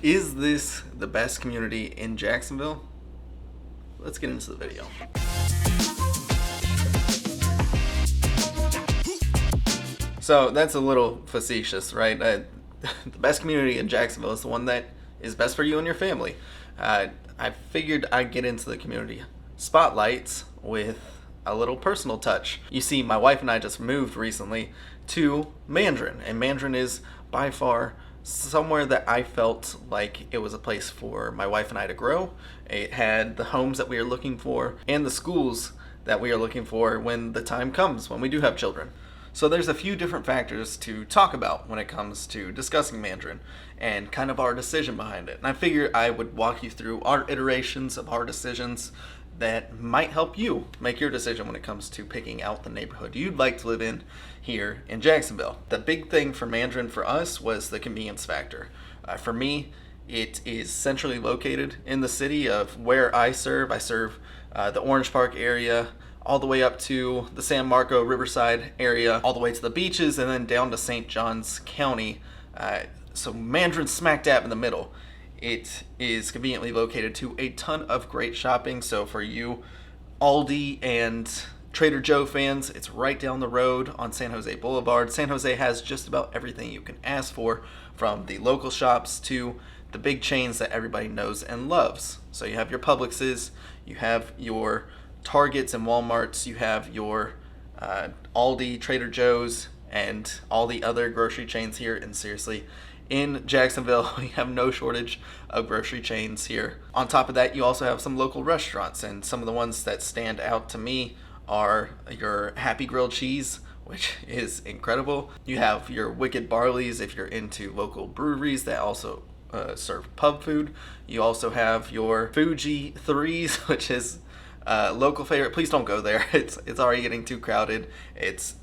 Is this the best community in Jacksonville? Let's get into the video. So that's a little facetious, right? The best community in Jacksonville is the one that is best for you and your family. I figured I'd get into the community spotlights with a little personal touch. You see, my wife and I just moved recently to Mandarin, and Mandarin is by far somewhere that I felt like it was a place for my wife and I to grow. It had the homes that we are looking for and the schools that we are looking for when the time comes, when we do have children. So there's a few different factors to talk about when it comes to discussing Mandarin and kind of our decision behind it. And I figured I would walk you through our iterations of our decisions that might help you make your decision when it comes to picking out the neighborhood you'd like to live in here in Jacksonville. The big thing for Mandarin for us was the convenience factor. For me, it is centrally located in the city of where I serve. I serve the Orange Park area, all the way up to the San Marco Riverside area, all the way to the beaches, and then down to St. Johns County. So Mandarin's smack dab in the middle. It is conveniently located to a ton of great shopping. So for you Aldi and Trader Joe fans, it's right down the road on San Jose Boulevard. San Jose has just about everything you can ask for, from the local shops to the big chains that everybody knows and loves. So you have your Publixes, you have your Targets and Walmarts, you have your Aldi, Trader Joe's, and all the other grocery chains here. And seriously, in Jacksonville, we have no shortage of grocery chains here. On top of that, you also have some local restaurants, and some of the ones that stand out to me are your Happy Grilled Cheese, which is incredible. You have your Wicked Barley's if you're into local breweries that also serve pub food. You also have your Fuji Threes, which is local favorite. Please don't go there. It's already getting too crowded.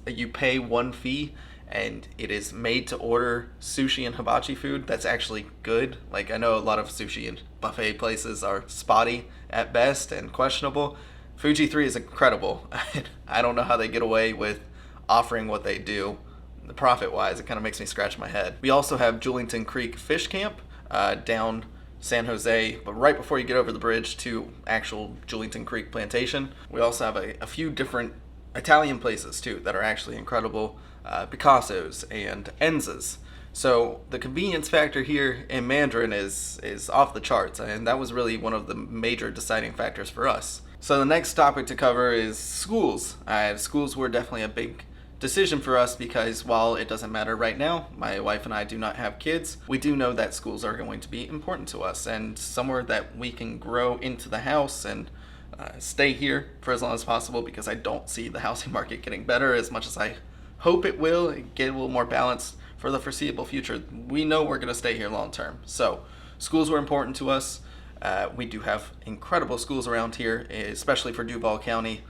You pay one fee and it is made to order sushi and hibachi food that's actually good. Like, I know a lot of sushi and buffet places are spotty at best and questionable. Fuji 3 is incredible. I don't know how they get away with offering what they do. The profit wise, it kind of makes me scratch my head. We also have Julington Creek Fish Camp down San Jose, but right before you get over the bridge to actual Julington Creek Plantation. We also have a few different Italian places too that are actually incredible, Picasso's and Enza's. So the convenience factor here in Mandarin is off the charts, and that was really one of the major deciding factors for us. So the next topic to cover is schools. Schools were definitely a big decision for us because while it doesn't matter right now, my wife and I do not have kids, we do know that schools are going to be important to us, and somewhere that we can grow into the house and stay here for as long as possible, because I don't see the housing market getting better as much as I hope it will. Get a little more balanced for the foreseeable future. We know we're going to stay here long term. So schools were important to us. We do have incredible schools around here, especially for Duval County.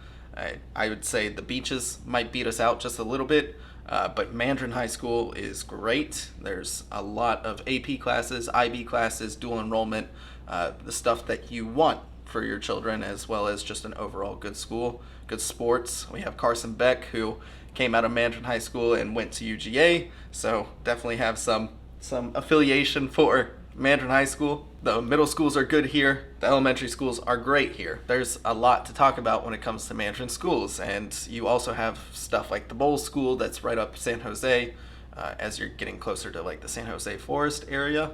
I would say the beaches might beat us out just a little bit, but Mandarin High School is great. There's a lot of AP classes, IB classes, dual enrollment, the stuff that you want for your children, as well as just an overall good school, good sports. We have Carson Beck, who came out of Mandarin High School and went to UGA, so definitely have some affiliation for Mandarin High School. The middle schools are good here. The elementary schools are great here. There's a lot to talk about when it comes to Mandarin schools, and you also have stuff like the Bowles School that's right up San Jose, as you're getting closer to like the San Jose Forest area,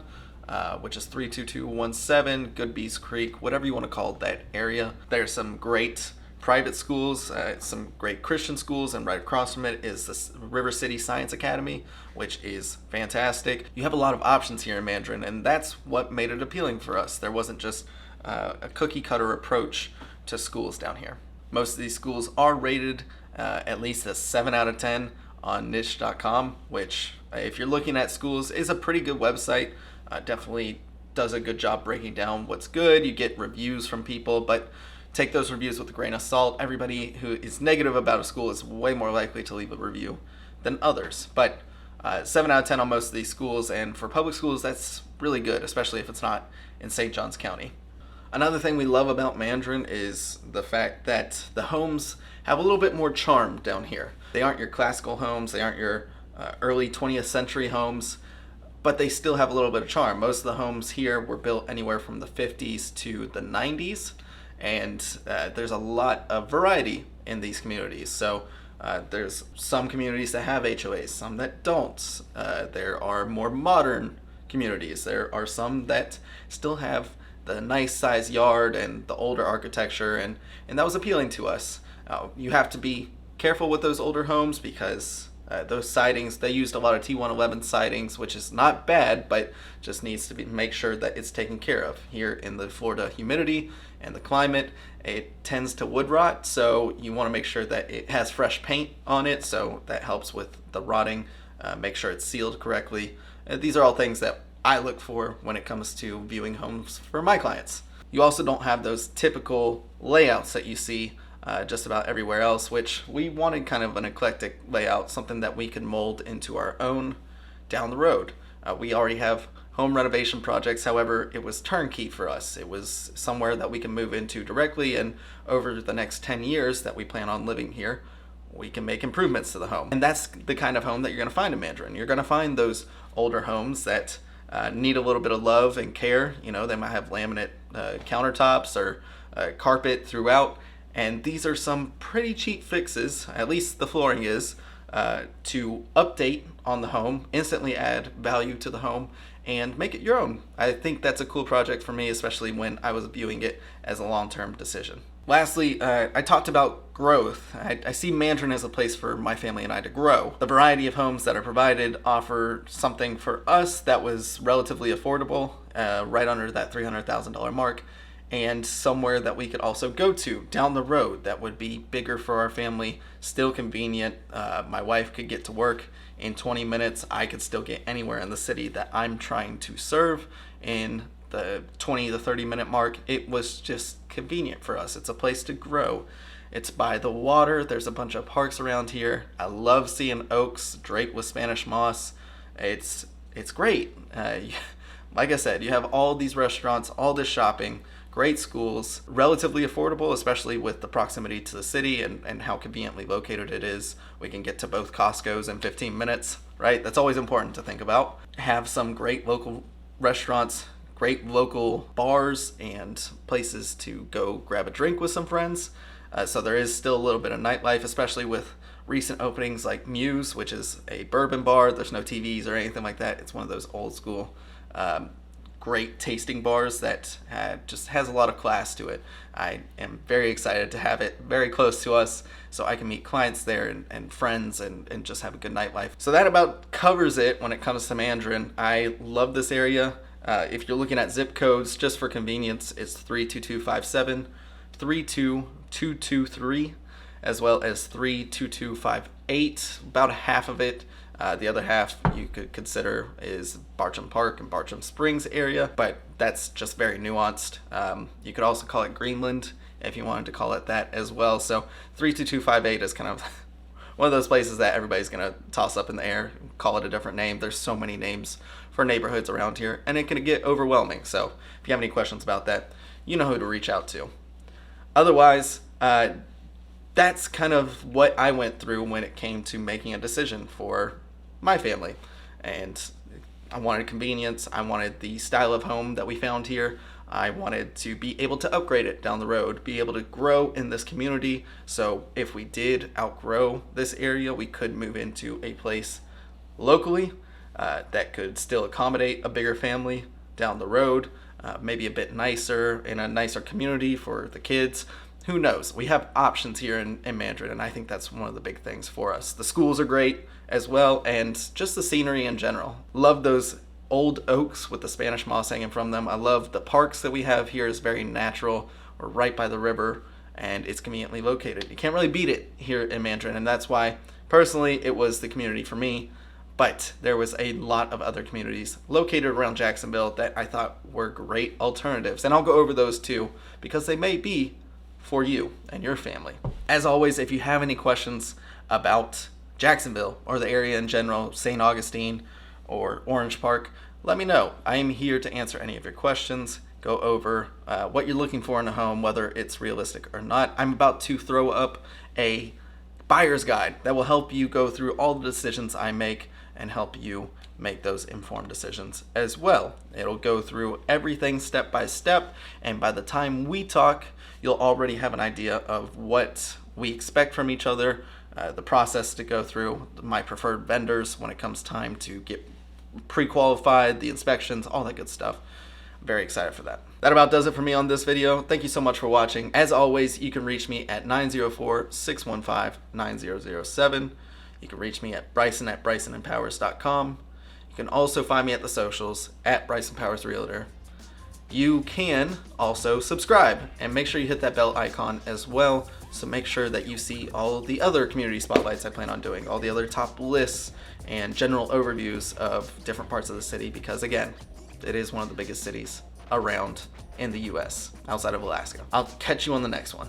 which is 32217, Goodbees Creek, whatever you want to call that area. There's some great private schools, some great Christian schools, and right across from it is the River City Science Academy, which is fantastic. You have a lot of options here in Mandarin, and that's what made it appealing for us. There wasn't just a cookie cutter approach to schools down here. Most of these schools are rated at least a 7 out of 10 on niche.com, which if you're looking at schools is a pretty good website. Definitely does a good job breaking down what's good. You get reviews from people, but take those reviews with a grain of salt. Everybody who is negative about a school is way more likely to leave a review than others. But 7 out of 10 on most of these schools, and for public schools, that's really good, especially if it's not in St. Johns County. Another thing we love about Mandarin is the fact that the homes have a little bit more charm down here. They aren't your classical homes. They aren't your early 20th century homes. but they still have a little bit of charm. Most of the homes here were built anywhere from the 50s to the 90s, and there's a lot of variety in these communities. So there's some communities that have HOAs, some that don't. There are more modern communities. There are some that still have the nice size yard and the older architecture, and that was appealing to us. You have to be careful with those older homes because those sidings, they used a lot of T111 sidings, which is not bad, but just needs to be make sure that it's taken care of. Here in the Florida humidity and the climate, it tends to wood rot, so you want to make sure that it has fresh paint on it, so that helps with the rotting. Make sure it's sealed correctly. These are all things that I look for when it comes to viewing homes for my clients. You also don't have those typical layouts that you see just about everywhere else, which we wanted kind of an eclectic layout, something that we could mold into our own down the road. We already have home renovation projects, however, it was turnkey for us. It was somewhere that we can move into directly, and over the next 10 years that we plan on living here, we can make improvements to the home. And that's the kind of home that you're going to find in Mandarin. You're going to find those older homes that need a little bit of love and care. You know, they might have laminate countertops or carpet throughout. And these are some pretty cheap fixes, at least the flooring is, to update on the home, instantly add value to the home, and make it your own. I think that's a cool project for me, especially when I was viewing it as a long-term decision. Lastly, I talked about growth. I see Mandarin as a place for my family and I to grow. The variety of homes that are provided offer something for us that was relatively affordable, right under that $300,000 mark, and somewhere that we could also go to down the road that would be bigger for our family, still convenient. My wife could get to work in 20 minutes. I could still get anywhere in the city that I'm trying to serve in the 20 to 30 minute mark. It was just convenient for us. It's a place to grow. It's by the water. There's a bunch of parks around here. I love seeing oaks draped with Spanish moss. It's great. Like I said, you have all these restaurants, all this shopping, great schools, relatively affordable, especially with the proximity to the city and how conveniently located it is. We can get to both Costco's in 15 minutes, right? That's always important to think about. Have some great local restaurants, great local bars and places to go grab a drink with some friends. So there is still a little bit of nightlife, especially with recent openings like Muse, which is a bourbon bar. There's no TVs or anything like that. It's one of those old school great tasting bars that just has a lot of class to it. I am very excited to have it very close to us so I can meet clients there and friends and just have a good nightlife. So that about covers it when it comes to Mandarin. I love this area. If you're looking at zip codes, just for convenience, it's 32257, 32223, as well as 32258. About half of it. The other half you could consider is Bartram Park and Bartram Springs area, but that's just very nuanced. You could also call it Greenland if you wanted to call it that as well. So 32258 is kind of one of those places that everybody's going to toss up in the air, call it a different name. There's so many names for neighborhoods around here, and it can get overwhelming. So if you have any questions about that, you know who to reach out to. Otherwise, that's kind of what I went through when it came to making a decision for my family. And I wanted convenience. I wanted the style of home that we found here. I wanted to be able to upgrade it down the road, be able to grow in this community. So if we did outgrow this area, we could move into a place locally that could still accommodate a bigger family down the road, maybe a bit nicer, in a nicer community for the kids. Who knows? We have options here in Mandarin, and I think that's one of the big things for us. The schools are great as well, and just the scenery in general. Love those old oaks with the Spanish moss hanging from them. I love the parks that we have here. Is very natural. We're right by the river, and it's conveniently located. You can't really beat it here in Mandarin, and that's why, personally, it was the community for me. But there was a lot of other communities located around Jacksonville that I thought were great alternatives, and I'll go over those too, because they may be for you and your family. As always, if you have any questions about Jacksonville or the area in general, St. Augustine or Orange Park, let me know. I am here to answer any of your questions, go over what you're looking for in a home, whether it's realistic or not. I'm about to throw up a buyer's guide that will help you go through all the decisions I make and help you make those informed decisions as well. It'll go through everything step by step, and by the time we talk, you'll already have an idea of what we expect from each other, the process to go through, my preferred vendors when it comes time to get pre-qualified, the inspections, all that good stuff. I'm very excited for that. That about does it for me on this video. Thank you so much for watching. As always, you can reach me at 904-615-9007. You can reach me at Bryson at brysonandpowers.com. You can also find me at the socials at Bryson Powers Realtor. You can also subscribe and make sure you hit that bell icon as well. So make sure that you see all the other community spotlights I plan on doing, all the other top lists and general overviews of different parts of the city, because again, it is one of the biggest cities around in the US outside of Alaska. I'll catch you on the next one.